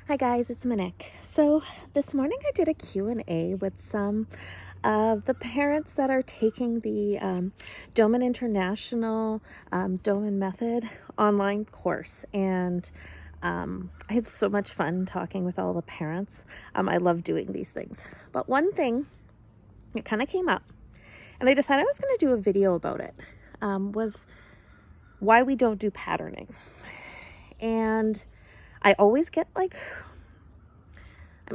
Hi guys, it's Monique. So this morning I did a Q&A with some of the parents that are taking the Doman International Doman Method online course, and I had so much fun talking with all the parents. I love doing these things, but one thing that kind of came up, and I decided I was going to do a video about it, was why we don't do patterning. And I always get I'm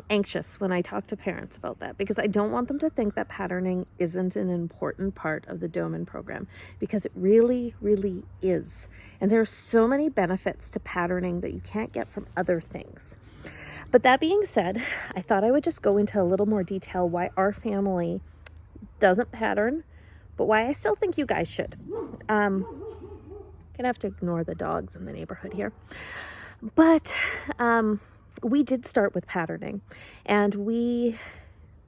anxious when I talk to parents about that, because I don't want them to think that patterning isn't an important part of the Doman program, because it really, really is. And there are so many benefits to patterning that you can't get from other things. But that being said, I thought I would just go into a little more detail why our family doesn't pattern, but why I still think you guys should. Gonna have to ignore the dogs in the neighborhood here. But we did start with patterning, and we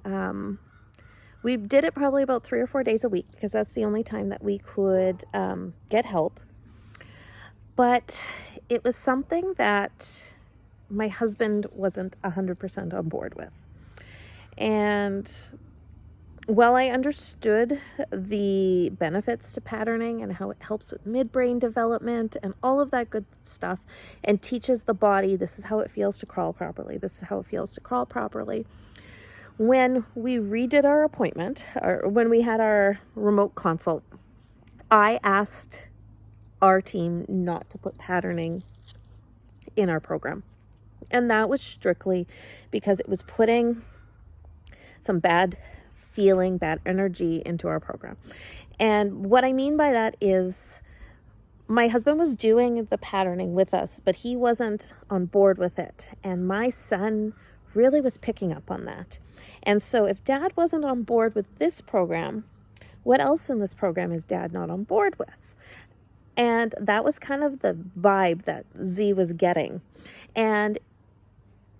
did it probably about 3 or 4 days a week, because that's the only time that we could get help. But it was something that my husband wasn't 100% on board with. And while I understood the benefits to patterning and how it helps with midbrain development and all of that good stuff, and teaches the body, this is how it feels to crawl properly, this is how it feels to crawl properly, when we redid our appointment, or when we had our remote consult, I asked our team not to put patterning in our program. And that was strictly because it was putting some bad feeling, bad energy into our program. And what I mean by that is, my husband was doing the patterning with us, but he wasn't on board with it. And my son really was picking up on that. And so if dad wasn't on board with this program, what else in this program is dad not on board with? And that was kind of the vibe that Z was getting. And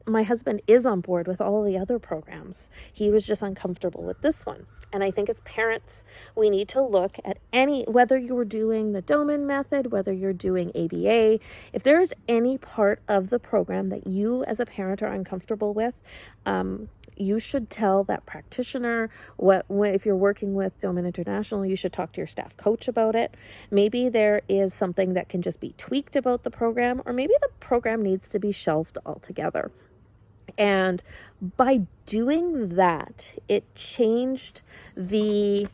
my husband is on board with all the other programs. He was just uncomfortable with this one. And I think as parents, we need to look at whether you're doing the Doman method, whether you're doing ABA, if there is any part of the program that you as a parent are uncomfortable with, you should tell that practitioner. If you're working with Doman International, you should talk to your staff coach about it. Maybe there is something that can just be tweaked about the program, or maybe the program needs to be shelved altogether. And by doing that, it changed the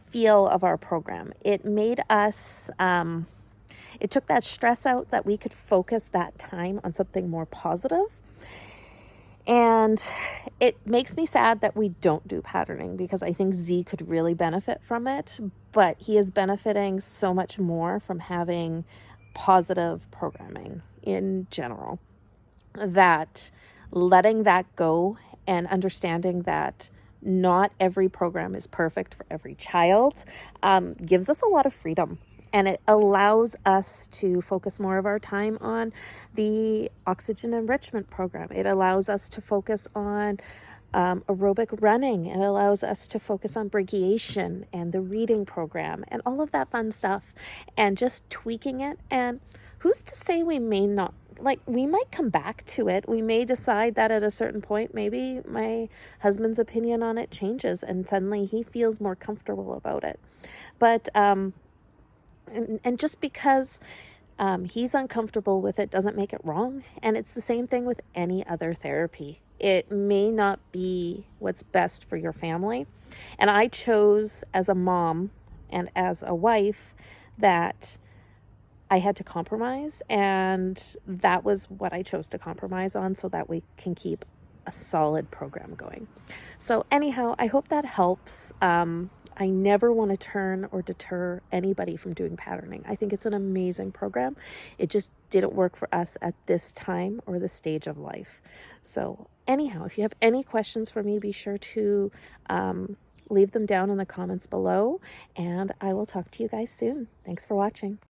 feel of our program. It made us, it took that stress out, that we could focus that time on something more positive. And it makes me sad that we don't do patterning, because I think Z could really benefit from it, but he is benefiting so much more from having positive programming in general, that letting that go and understanding that not every program is perfect for every child gives us a lot of freedom. And it allows us to focus more of our time on the oxygen enrichment program. It allows us to focus on aerobic running. It allows us to focus on brachiation and the reading program and all of that fun stuff, and just tweaking it. And who's to say we may not, we might come back to it. We may decide that at a certain point, maybe my husband's opinion on it changes and suddenly he feels more comfortable about it. But, and just because he's uncomfortable with it doesn't make it wrong. And it's the same thing with any other therapy. It may not be what's best for your family. And I chose as a mom and as a wife that I had to compromise, and that was what I chose to compromise on, so that we can keep a solid program going. So anyhow, I hope that helps. I never want to turn or deter anybody from doing patterning. I think it's an amazing program. It just didn't work for us at this time or the stage of life. So anyhow, if you have any questions for me, be sure to leave them down in the comments below, and I will talk to you guys soon. Thanks for watching.